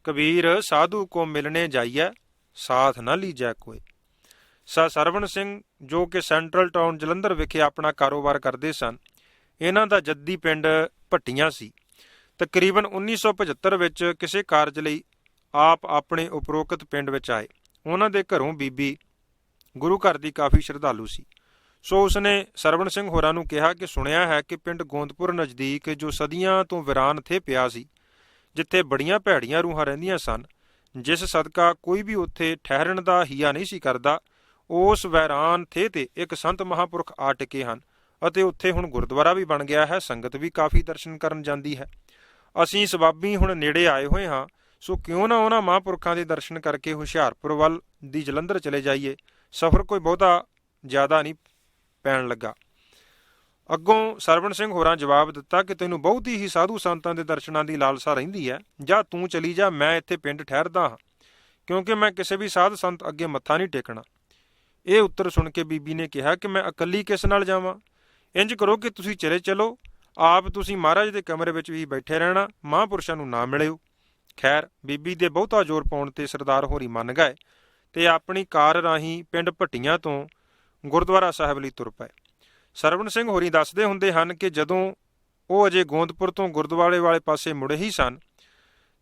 कबीर साधु को मिलने जाइए साथ न लीजै कोई। ਸਰਵਣ ਸਿੰਘ ਜੋ ਕਿ ਸੈਂਟਰਲ ਟਾਊਨ ਜਲੰਧਰ ਵਿਖੇ ਆਪਣਾ ਕਾਰੋਬਾਰ ਕਰਦੇ ਸਨ, ਇਹਨਾਂ ਦਾ ਜੱਦੀ ਪਿੰਡ ਭੱਟੀਆਂ ਸੀ। ਤਕਰੀਬਨ 1975 ਵਿੱਚ ਕਿਸੇ ਕਾਰਜ ਲਈ ਆਪ ਆਪਣੇ ਉਪਰੋਕਤ ਪਿੰਡ ਵਿੱਚ ਆਏ। ਉਹਨਾਂ ਦੇ ਘਰੋਂ ਬੀਬੀ ਗੁਰੂ ਘਰ ਦੀ ਕਾਫੀ ਸ਼ਰਧਾਲੂ ਸੀ, ਸੋ ਉਸਨੇ ਸਰਵਣ ਸਿੰਘ ਹੋਰਾਂ ਨੂੰ ਕਿਹਾ ਕਿ ਸੁਣਿਆ ਹੈ ਕਿ ਪਿੰਡ ਗੋਂਦਪੁਰ ਨਜ਼ਦੀਕ ਜੋ ਸਦੀਆਂ ਤੋਂ ਵੀਰਾਨ ਥੇ ਪਿਆ ਸੀ, ਜਿੱਥੇ ਬੜੀਆਂ ਭੈੜੀਆਂ ਰੂਹਾਂ ਰਹਿੰਦੀਆਂ ਸਨ, ਜਿਸ ਸਦਕਾ ਕੋਈ ਵੀ ਉੱਥੇ ਠਹਿਰਨ ਦਾ ਹੀਆ ਨਹੀਂ ਸੀ ਕਰਦਾ, ਉਸ ਵੈਰਾਨ ਥੇ ਤੇ ਇੱਕ ਸੰਤ ਮਹਾਂਪੁਰਖ ਆ ਟਿਕੇ ਹਨ ਅਤੇ ਉੱਥੇ ਹੁਣ ਗੁਰਦੁਆਰਾ ਵੀ ਬਣ ਗਿਆ ਹੈ। ਸੰਗਤ ਵੀ ਕਾਫੀ ਦਰਸ਼ਨ ਕਰਨ ਜਾਂਦੀ ਹੈ। ਅਸੀਂ ਸਬਾਬੀ ਹੁਣ ਨੇੜੇ ਆਏ ਹੋਏ ਹਾਂ, ਸੋ ਕਿਉਂ ਨਾ ਉਹਨਾਂ ਮਹਾਂਪੁਰਖਾਂ ਦੇ ਦਰਸ਼ਨ ਕਰਕੇ ਹੁਸ਼ਿਆਰਪੁਰ ਵੱਲ ਦੀ ਜਲੰਧਰ ਚਲੇ ਜਾਈਏ। ਸਫ਼ਰ ਕੋਈ ਬਹੁਤਾ ਜ਼ਿਆਦਾ ਨਹੀਂ ਪੈਣ ਲੱਗਾ। ਅੱਗੋਂ ਸਰਵਣ ਸਿੰਘ ਹੋਰਾਂ ਜਵਾਬ ਦਿੱਤਾ ਕਿ ਤੈਨੂੰ ਬਹੁਤੀ ਹੀ ਸਾਧੂ ਸੰਤਾਂ ਦੇ ਦਰਸ਼ਨਾਂ ਦੀ ਲਾਲਸਾ ਰਹਿੰਦੀ ਹੈ, ਜਾਂ ਤੂੰ ਚਲੀ ਜਾ, ਮੈਂ ਇੱਥੇ ਪਿੰਡ ਠਹਿਰਦਾ ਹਾਂ, ਕਿਉਂਕਿ ਮੈਂ ਕਿਸੇ ਵੀ ਸਾਧ ਸੰਤ ਅੱਗੇ ਮੱਥਾ ਨਹੀਂ ਟੇਕਣਾ। ਇਹ ਉੱਤਰ ਸੁਣ ਕੇ ਬੀਬੀ ਨੇ ਕਿਹਾ ਕਿ ਮੈਂ ਇਕੱਲੀ ਕਿਸ ਨਾਲ ਜਾਵਾਂ? ਇੰਜ ਕਰੋ ਕਿ ਤੁਸੀਂ ਚਲੇ ਚਲੋ, ਆਪ ਤੁਸੀਂ ਮਹਾਰਾਜ ਦੇ ਕਮਰੇ ਵਿੱਚ ਵੀ ਬੈਠੇ ਰਹਿਣਾ, ਮਹਾਂਪੁਰਸ਼ਾਂ ਨੂੰ ਨਾ ਮਿਲਿਓ। ਖੈਰ, ਬੀਬੀ ਦੇ ਬਹੁਤਾ ਜ਼ੋਰ ਪਾਉਣ ਤੇ ਸਰਦਾਰ ਹੋਰੀ ਮੰਨ ਗਏ ਤੇ ਆਪਣੀ ਕਾਰ ਰਾਹੀਂ ਪਿੰਡ ਭੱਟੀਆਂ ਤੋਂ ਗੁਰਦੁਆਰਾ ਸਾਹਿਬ ਲਈ ਤੁਰ ਪਏ। ਸਰਵਣ ਸਿੰਘ ਹੋਰੀ ਦੱਸਦੇ ਹੁੰਦੇ ਹਨ ਕਿ ਜਦੋਂ ਉਹ ਅਜੇ ਗੋਂਦਪੁਰ ਤੋਂ ਗੁਰਦੁਆਰੇ ਵਾਲੇ ਪਾਸੇ ਮੁੜੇ ਹੀ ਸਨ,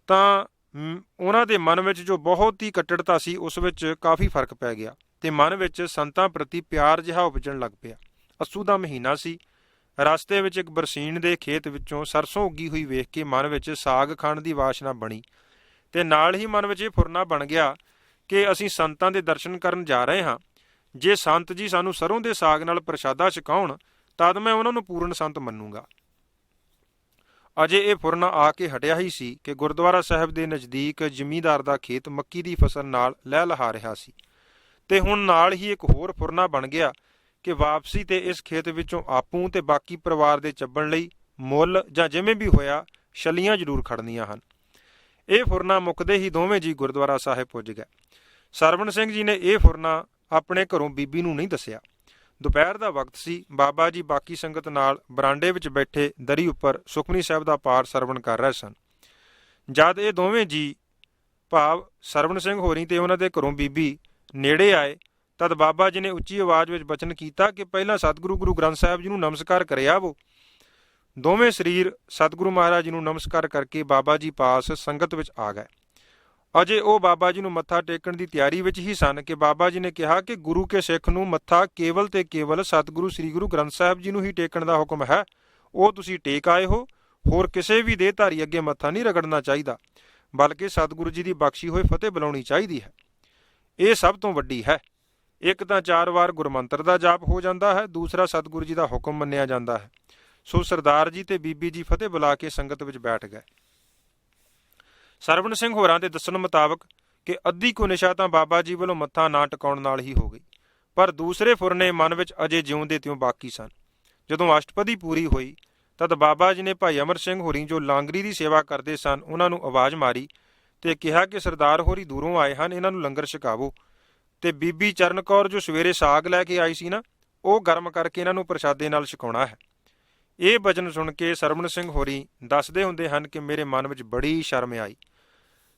ਤਾਂ ਉਹਨਾਂ ਦੇ ਮਨ ਵਿੱਚ ਜੋ ਬਹੁਤ ਹੀ ਕੱਟੜਤਾ ਸੀ, ਉਸ ਵਿੱਚ ਕਾਫੀ ਫਰਕ ਪੈ ਗਿਆ ਤੇ ਮਨ ਵਿੱਚ ਸੰਤਾਂ ਪ੍ਰਤੀ ਪਿਆਰ ਜਿਹਾ ਉਪਜਣ ਲੱਗ ਪਿਆ। ਅੱਸੂ ਦਾ ਮਹੀਨਾ ਸੀ। ਰਸਤੇ ਵਿੱਚ ਇੱਕ ਬਰਸੀਨ ਦੇ ਖੇਤ ਵਿੱਚੋਂ ਸਰਸੋਂ ਉੱਗੀ ਹੋਈ ਵੇਖ ਕੇ ਮਨ ਵਿੱਚ ਸਾਗ ਖਾਣ ਦੀ ਵਾਸ਼ਨਾ ਬਣੀ ਤੇ ਨਾਲ ਹੀ ਮਨ ਵਿੱਚ ਇਹ ਫੁਰਨਾ ਬਣ ਗਿਆ ਕਿ ਅਸੀਂ ਸੰਤਾਂ ਦੇ ਦਰਸ਼ਨ ਕਰਨ ਜਾ ਰਹੇ ਹਾਂ। ਜੇ ਸੰਤ ਜੀ ਸਾਨੂੰ ਸਰੋਂ ਦੇ ਸਾਗ ਨਾਲ ਪ੍ਰਸ਼ਾਦਾ ਛਕਾਉਣ ਤਦ ਮੈਂ ਉਹਨਾਂ ਨੂੰ ਪੂਰਨ ਸੰਤ ਮੰਨੂਗਾ। ਅਜੇ ਇਹ ਫੁਰਨਾ ਆ ਕੇ ਹਟਿਆ ਹੀ ਸੀ ਕਿ ਗੁਰਦੁਆਰਾ ਸਾਹਿਬ ਦੇ ਨਜ਼ਦੀਕ ਜ਼ਮੀਂਦਾਰ ਦਾ ਖੇਤ ਮੱਕੀ ਦੀ ਫਸਲ ਨਾਲ ਲਹਿ ਲਹਾ ਰਿਹਾ ਸੀ ਤੇ ਹੁਣ ਨਾਲ ਹੀ ਇੱਕ ਹੋਰ ਫੁਰਨਾ ਬਣ ਗਿਆ ਕਿ ਵਾਪਸੀ ਤੇ ਇਸ ਖੇਤ ਵਿੱਚੋਂ ਆਪੂ ਤੇ ਬਾਕੀ ਪਰਿਵਾਰ ਦੇ ਚੱਬਣ ਲਈ ਮੁੱਲ ਜਾਂ ਜਿਵੇਂ ਵੀ ਹੋਇਆ ਛੱਲੀਆਂ ਜ਼ਰੂਰ ਖੜਨੀਆਂ ਹਨ। ਇਹ ਫੁਰਨਾ ਮੁੱਕਦੇ ਹੀ ਦੋਵੇਂ ਜੀ ਗੁਰਦੁਆਰਾ ਸਾਹਿਬ ਪੁੱਜ ਗਏ। ਸਰਵਣ ਸਿੰਘ ਜੀ ਨੇ ਇਹ ਫੁਰਨਾ ਆਪਣੇ ਘਰੋਂ ਬੀਬੀ ਨੂੰ ਨਹੀਂ ਦੱਸਿਆ। ਦੁਪਹਿਰ ਦਾ ਵਕਤ ਸੀ। ਬਾਬਾ ਜੀ ਬਾਕੀ ਸੰਗਤ ਨਾਲ ਬਰਾਂਡੇ ਵਿੱਚ ਬੈਠੇ ਦਰੀ ਉੱਪਰ ਸੁਖਮਨੀ ਸਾਹਿਬ ਦਾ ਪਾਠ ਸਰਵਣ ਕਰ ਰਹੇ ਸਨ। ਜਦ ਇਹ ਦੋਵੇਂ ਜੀ ਭਾਵ ਸਰਵਣ ਸਿੰਘ ਹੋਰੀ ਤੇ ਉਹਨਾਂ ਦੇ ਘਰੋਂ ਬੀਬੀ ਨੇੜੇ ਆਏ, ਤਦ ਬਾਬਾ ਜੀ ਨੇ ਉੱਚੀ ਆਵਾਜ਼ ਵਿੱਚ ਬਚਨ ਕੀਤਾ ਕਿ ਪਹਿਲਾਂ ਸਤਿਗੁਰੂ ਗੁਰੂ ਗ੍ਰੰਥ ਸਾਹਿਬ ਜੀ ਨੂੰ ਨਮਸਕਾਰ ਕਰਿਆ ਵੋ। ਦੋਵੇਂ ਸਰੀਰ ਸਤਿਗੁਰੂ ਮਹਾਰਾਜ ਜੀ ਨੂੰ ਨਮਸਕਾਰ ਕਰਕੇ ਬਾਬਾ ਜੀ ਪਾਸ ਸੰਗਤ ਵਿੱਚ ਆ ਗਏ। ਅਜੇ ਉਹ ਬਾਬਾ ਜੀ ਨੂੰ ਮੱਥਾ ਟੇਕਣ ਦੀ ਤਿਆਰੀ ਵਿੱਚ ਹੀ ਸਨ ਕਿ ਬਾਬਾ ਜੀ ਨੇ ਕਿਹਾ ਕਿ ਗੁਰੂ ਕੇ ਸਿੱਖ ਨੂੰ ਮੱਥਾ ਕੇਵਲ ਤੇ ਕੇਵਲ ਸਤਿਗੁਰੂ ਸ੍ਰੀ ਗੁਰੂ ਗ੍ਰੰਥ ਸਾਹਿਬ ਜੀ ਨੂੰ ਹੀ ਟੇਕਣ ਦਾ ਹੁਕਮ ਹੈ। ਉਹ ਤੁਸੀਂ ਟੇਕ ਆਏ ਹੋ, ਹੋਰ ਕਿਸੇ ਵੀ ਦੇਹਧਾਰੀ ਅੱਗੇ ਮੱਥਾ ਨਹੀਂ ਰਗੜਨਾ ਚਾਹੀਦਾ, ਬਲਕਿ ਸਤਿਗੁਰੂ ਜੀ ਦੀ ਬਖਸ਼ੀ ਹੋਈ ਫਤਿਹ ਬੁਲਾਉਣੀ ਚਾਹੀਦੀ ਹੈ। ਇਹ ਸਭ ਤੋਂ ਵੱਡੀ ਹੈ। ਇੱਕ ਤਾਂ 4 ਵਾਰ ਗੁਰਮੰਤਰ ਦਾ ਜਾਪ ਹੋ ਜਾਂਦਾ ਹੈ, ਦੂਸਰਾ ਸਤਿਗੁਰੂ ਜੀ ਦਾ ਹੁਕਮ ਮੰਨਿਆ ਜਾਂਦਾ ਹੈ। ਸੋ ਸਰਦਾਰ ਜੀ ਤੇ ਬੀਬੀ ਜੀ ਫਤਿਹ ਬੁਲਾ ਕੇ ਸੰਗਤ ਵਿੱਚ ਬੈਠ ਗਏ। ਸਰਵਣ ਸਿੰਘ ਹੋਰਾਂ ਦੇ ਦੱਸਣ ਮੁਤਾਬਕ ਕਿ ਅੱਧੀ ਕੁ ਨਿਸ਼ਾ ਤਾਂ ਬਾਬਾ ਜੀ ਵੱਲੋਂ ਮੱਥਾ ਨਾ ਟਿਕਾਉਣ ਨਾਲ ਹੀ ਹੋ ਗਈ, ਪਰ ਦੂਸਰੇ ਫੁਰਨੇ ਮਨ ਵਿੱਚ ਅਜੇ ਜਿਉਂਦੇ ਤਿਉਂ ਬਾਕੀ ਸਨ। ਜਦੋਂ ਅਸ਼ਟਪਦੀ ਪੂਰੀ ਹੋਈ ਤਦ ਬਾਬਾ ਜੀ ਨੇ ਭਾਈ ਅਮਰ ਸਿੰਘ ਹੋਰੀ ਜੋ ਲਾਂਗਰੀ ਦੀ ਸੇਵਾ ਕਰਦੇ ਸਨ, ਉਹਨਾਂ ਨੂੰ ਆਵਾਜ਼ ਮਾਰੀ ਤੇ ਕਿਹਾ ਕਿ ਸਰਦਾਰ ਹੋਰੀ ਦੂਰੋਂ ਆਏ ਹਨ, ਇਹਨਾਂ ਨੂੰ ਲੰਗਰ ਛਕਾਵੋ। ਤੇ ਬੀਬੀ ਚਰਨ ਕੌਰ ਜੋ ਸਵੇਰੇ ਸਾਗ ਲੈ ਕੇ ਆਈ ਸੀ ਨਾ, ਉਹ ਗਰਮ ਕਰਕੇ ਇਹਨਾਂ ਨੂੰ ਪ੍ਰਸ਼ਾਦੇ ਨਾਲ ਛਕਾਉਣਾ ਹੈ। ਇਹ ਬਚਨ ਸੁਣ ਕੇ ਸਰਵਣ ਸਿੰਘ ਹੋਰੀ ਦੱਸਦੇ ਹੁੰਦੇ ਹਨ ਕਿ ਮੇਰੇ ਮਨ ਵਿੱਚ ਬੜੀ ਸ਼ਰਮ ਆਈ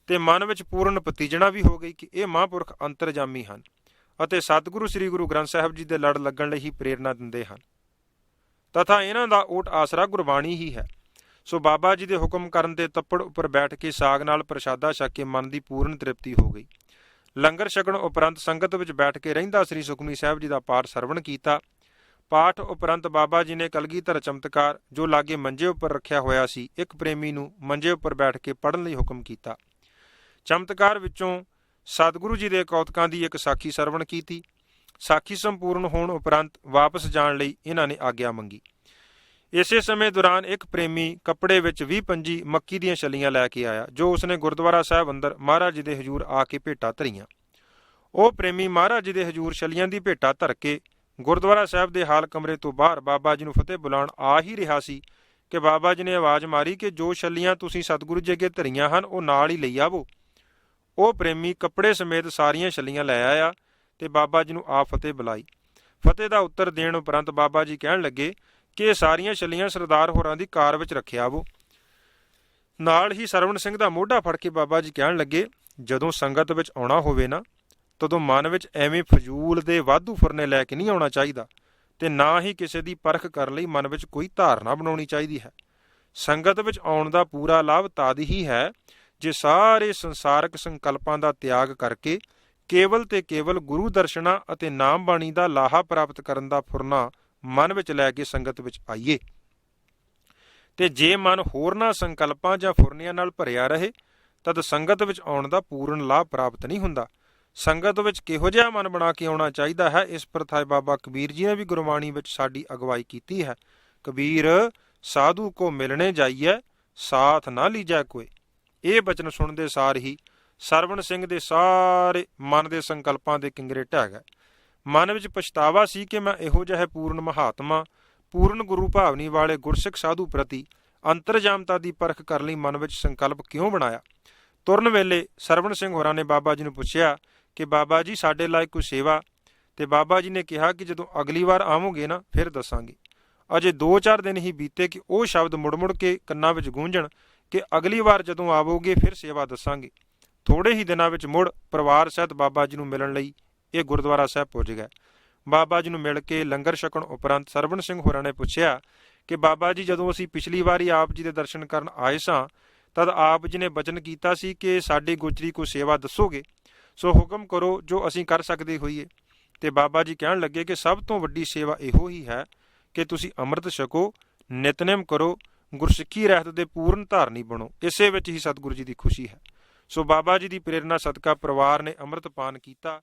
ਤੇ ਮਨ ਵਿੱਚ ਪੂਰਨ ਪਤੀਜਣਾ ਵੀ ਹੋ ਗਈ ਕਿ ਇਹ ਮਹਾਂਪੁਰਖ ਅੰਤਰਜਾਮੀ ਹਨ ਅਤੇ ਸਤਿਗੁਰੂ ਸ੍ਰੀ ਗੁਰੂ ਗ੍ਰੰਥ ਸਾਹਿਬ ਜੀ ਦੇ ਲੜ ਲੱਗਣ ਲਈ ਹੀ ਪ੍ਰੇਰਨਾ ਦਿੰਦੇ ਹਨ ਤਥਾ ਇਹਨਾਂ ਦਾ ਓਟ ਆਸਰਾ ਗੁਰਬਾਣੀ ਹੀ ਹੈ। ਸੋ ਬਾਬਾ ਜੀ ਦੇ ਹੁਕਮ ਕਰਨ ਤੇ ਤੱਪੜ ਉੱਪਰ ਬੈਠ ਕੇ ਸਾਗ ਨਾਲ ਪ੍ਰਸ਼ਾਦਾ ਛਕ ਕੇ ਮਨ ਦੀ ਪੂਰਨ ਤ੍ਰਿਪਤੀ ਹੋ ਗਈ। ਲੰਗਰ ਛਕਣ ਉਪਰੰਤ ਸੰਗਤ ਵਿੱਚ ਬੈਠ ਕੇ ਰਹਿੰਦਾ ਸ੍ਰੀ ਸੁਖਮਨੀ ਸਾਹਿਬ ਜੀ ਦਾ ਪਾਠ ਸਰਵਣ ਕੀਤਾ। ਪਾਠ ਉਪਰੰਤ ਬਾਬਾ ਜੀ ਨੇ ਕਲਗੀਧਰ ਚਮਤਕਾਰ ਜੋ ਲਾਗੇ ਮੰਜੇ ਉੱਪਰ ਰੱਖਿਆ ਹੋਇਆ ਸੀ, ਇੱਕ ਪ੍ਰੇਮੀ ਨੂੰ ਮੰਜੇ ਉੱਪਰ ਬੈਠ ਕੇ ਪੜ੍ਹਨ ਲਈ ਹੁਕਮ ਕੀਤਾ। ਚਮਤਕਾਰ ਵਿੱਚੋਂ ਸਤਿਗੁਰੂ ਜੀ ਦੇ ਕੌਤਕਾਂ ਦੀ ਇੱਕ ਸਾਖੀ ਸਰਵਣ ਕੀਤੀ। ਸਾਖੀ ਸੰਪੂਰਨ ਹੋਣ ਉਪਰੰਤ ਵਾਪਸ ਜਾਣ ਲਈ ਇਹਨਾਂ ਨੇ ਆਗਿਆ ਮੰਗੀ। ਇਸੇ ਸਮੇਂ ਦੌਰਾਨ ਇੱਕ ਪ੍ਰੇਮੀ ਕੱਪੜੇ ਵਿੱਚ 20 ਪੰਜੀ ਮੱਕੀ ਦੀਆਂ ਛੱਲੀਆਂ ਲੈ ਕੇ ਆਇਆ, ਜੋ ਉਸਨੇ ਗੁਰਦੁਆਰਾ ਸਾਹਿਬ ਅੰਦਰ ਮਹਾਰਾਜ ਜੀ ਦੇ ਹਜ਼ੂਰ ਆ ਕੇ ਭੇਟਾਂ ਧਰੀਆਂ। ਉਹ ਪ੍ਰੇਮੀ ਮਹਾਰਾਜ ਜੀ ਦੇ ਹਜ਼ੂਰ ਛੱਲੀਆਂ ਦੀ ਭੇਟਾ ਧਰ ਕੇ ਗੁਰਦੁਆਰਾ ਸਾਹਿਬ ਦੇ ਹਾਲ ਕਮਰੇ ਤੋਂ ਬਾਹਰ ਬਾਬਾ ਜੀ ਨੂੰ ਫਤਿਹ ਬੁਲਾਉਣ ਆ ਹੀ ਰਿਹਾ ਸੀ ਕਿ ਬਾਬਾ ਜੀ ਨੇ ਆਵਾਜ਼ ਮਾਰੀ ਕਿ ਜੋ ਛੱਲੀਆਂ ਤੁਸੀਂ ਸਤਿਗੁਰੂ ਜੀ ਅੱਗੇ ਧਰੀਆਂ ਹਨ, ਉਹ ਨਾਲ ਹੀ ਲਈ ਆਵੋ। ਉਹ ਪ੍ਰੇਮੀ ਕੱਪੜੇ ਸਮੇਤ ਸਾਰੀਆਂ ਛੱਲੀਆਂ ਲੈ ਆਇਆ ਤੇ ਬਾਬਾ ਜੀ ਨੂੰ ਆਪ ਫਤਿਹ ਬੁਲਾਈ। ਫਤਿਹ ਦਾ ਉੱਤਰ ਦੇਣ ਉਪਰੰਤ ਬਾਬਾ ਜੀ ਕਹਿਣ ਲੱਗੇ ਕਿ ਇਹ ਸਾਰੀਆਂ ਛੱਲੀਆਂ ਸਰਦਾਰ ਹੋਰਾਂ ਦੀ ਕਾਰ ਵਿੱਚ ਰੱਖਿਆ ਵੋ। ਨਾਲ ਹੀ ਸਰਵਣ ਸਿੰਘ ਦਾ ਮੋਢਾ ਫੜ ਕੇ ਬਾਬਾ ਜੀ ਕਹਿਣ ਲੱਗੇ, ਜਦੋਂ ਸੰਗਤ ਵਿੱਚ ਆਉਣਾ ਹੋਵੇ ਨਾ, ਤਦੋਂ ਮਨ ਵਿੱਚ ਐਵੇਂ ਫਜ਼ੂਲ ਦੇ ਵਾਧੂ ਫੁਰਨੇ ਲੈ ਕੇ ਨਹੀਂ ਆਉਣਾ ਚਾਹੀਦਾ, ਤੇ ਨਾ ਹੀ ਕਿਸੇ ਦੀ ਪਰਖ ਕਰਨ ਲਈ ਮਨ ਵਿੱਚ ਕੋਈ ਧਾਰਨਾ ਬਣਾਉਣੀ ਚਾਹੀਦੀ ਹੈ। ਸੰਗਤ ਵਿੱਚ ਆਉਣ ਦਾ ਪੂਰਾ ਲਾਭ ਤਦ ਹੀ ਹੈ ਜੇ ਸਾਰੇ ਸੰਸਾਰਕ ਸੰਕਲਪਾਂ ਦਾ ਤਿਆਗ ਕਰਕੇ ਕੇਵਲ ਤੇ ਕੇਵਲ ਗੁਰੂ ਦਰਸ਼ਨਾਂ ਅਤੇ ਨਾਮ ਬਾਣੀ ਦਾ ਲਾਹਾ ਪ੍ਰਾਪਤ ਕਰਨ ਦਾ ਫੁਰਨਾ ਮਨ ਵਿੱਚ ਲੈ ਕੇ ਸੰਗਤ ਵਿੱਚ ਆਈਏ। ਤੇ ਜੇ ਮਨ ਹੋਰਨਾਂ ਸੰਕਲਪਾਂ ਜਾਂ ਫੁਰਨਿਆਂ ਨਾਲ ਭਰਿਆ ਰਹੇ ਤਦ ਸੰਗਤ ਵਿੱਚ ਆਉਣ ਦਾ ਪੂਰਨ ਲਾਭ ਪ੍ਰਾਪਤ ਨਹੀਂ ਹੁੰਦਾ। ਸੰਗਤ ਵਿੱਚ ਕਿਹੋ ਜਿਹਾ ਮਨ ਬਣਾ ਕੇ ਆਉਣਾ ਚਾਹੀਦਾ ਹੈ, ਇਸ ਪ੍ਰਥਾਏ ਬਾਬਾ ਕਬੀਰ ਜੀ ਨੇ ਵੀ ਗੁਰਬਾਣੀ ਵਿੱਚ ਸਾਡੀ ਅਗਵਾਈ ਕੀਤੀ ਹੈ। ਕਬੀਰ ਸਾਧੂ ਕੋ ਮਿਲਣੇ ਜਾਈਏ, ਸਾਥ ਨਾ ਲੀਜੈ ਕੋਈ। ਇਹ ਬਚਨ ਸੁਣਦੇ ਸਾਰ ਹੀ ਸਰਵਣ ਸਿੰਘ ਦੇ ਸਾਰੇ ਮਨ ਦੇ ਸੰਕਲਪਾਂ ਦੇ ਕਿੰਗਰੇ ਢਹਿ ਗਏ। ਮਨ ਵਿੱਚ ਪਛਤਾਵਾ ਸੀ ਕਿ ਮੈਂ ਇਹੋ ਜਿਹੇ ਪੂਰਨ ਮਹਾਤਮਾ, ਪੂਰਨ ਗੁਰੂ ਭਾਵਨੀ ਵਾਲੇ ਗੁਰਸਿੱਖ ਸਾਧੂ ਪ੍ਰਤੀ ਅੰਤਰਜਾਮਤਾ ਦੀ ਪਰਖ ਕਰਨ ਲਈ ਮਨ ਵਿੱਚ ਸੰਕਲਪ ਕਿਉਂ ਬਣਾਇਆ। ਤੁਰਨ ਵੇਲੇ ਸਰਵਣ ਸਿੰਘ ਹੋਰਾਂ ਨੇ ਬਾਬਾ ਜੀ ਨੂੰ ਪੁੱਛਿਆ ਕਿ ਬਾਬਾ ਜੀ ਸਾਡੇ ਲਾਇਕ ਕੋਈ ਸੇਵਾ, ਤੇ ਬਾਬਾ ਜੀ ਨੇ ਕਿਹਾ ਕਿ ਜਦੋਂ ਅਗਲੀ ਵਾਰ ਆਵੋਗੇ ਨਾ ਫਿਰ ਦੱਸਾਂਗੇ। ਅਜੇ 2-4 ਦਿਨ ਹੀ ਬੀਤੇ ਕਿ ਉਹ ਸ਼ਬਦ ਮੁੜ ਕੇ ਕੰਨਾਂ ਵਿੱਚ ਗੂੰਜਣ ਕਿ ਅਗਲੀ ਵਾਰ ਜਦੋਂ ਆਵੋਗੇ ਫਿਰ ਸੇਵਾ ਦੱਸਾਂਗੇ। ਥੋੜੇ ਹੀ ਦਿਨਾਂ ਵਿੱਚ ਮੁੜ ਪਰਿਵਾਰ ਸਹਿਤ ਬਾਬਾ ਜੀ ਨੂੰ ਮਿਲਣ ਲਈ ਇਹ ਗੁਰਦੁਆਰਾ ਸਾਹਿਬ ਪੁੱਜ ਗਏ। ਬਾਬਾ ਜੀ ਨੂੰ ਮਿਲ ਕੇ ਲੰਗਰ ਛਕਣ ਉਪਰੰਤ ਸਰਵਣ ਸਿੰਘ ਹੋਰਾਂ ਨੇ ਪੁੱਛਿਆ ਕਿ ਬਾਬਾ ਜੀ, ਜਦੋਂ ਅਸੀਂ ਪਿਛਲੀ ਵਾਰੀ ਆਪ ਜੀ ਦੇ ਦਰਸ਼ਨ ਕਰਨ ਆਏ ਸਾਂ ਤਦ ਆਪ ਜੀ ਨੇ ਬਚਨ ਕੀਤਾ ਸੀ ਕਿ ਸਾਡੀ ਗੁਜਰੀ ਕੋਈ ਸੇਵਾ ਦੱਸੋਗੇ, ਸੋ ਹੁਕਮ ਕਰੋ ਜੋ ਅਸੀਂ ਕਰ ਸਕਦੇ ਹੋਈਏ। ਤੇ ਬਾਬਾ ਜੀ ਕਹਿਣ ਲੱਗੇ ਕਿ ਸਭ ਤੋਂ ਵੱਡੀ ਸੇਵਾ ਇਹੋ ਹੀ ਹੈ ਕਿ ਤੁਸੀਂ ਅੰਮ੍ਰਿਤ ਛਕੋ, ਨਿਤਨੇਮ ਕਰੋ, ਗੁਰਸਿੱਖੀ ਰਹਿਤ ਦੇ ਪੂਰਨ ਧਾਰਨੀ ਬਣੋ। ਇਸੇ ਵਿੱਚ ਹੀ ਸਤਿਗੁਰੂ ਜੀ ਦੀ ਖੁਸ਼ੀ ਹੈ। ਸੋ ਬਾਬਾ ਜੀ ਦੀ ਪ੍ਰੇਰਨਾ ਸਦਕਾ ਪਰਿਵਾਰ ਨੇ ਅੰਮ੍ਰਿਤ ਪਾਨ ਕੀਤਾ।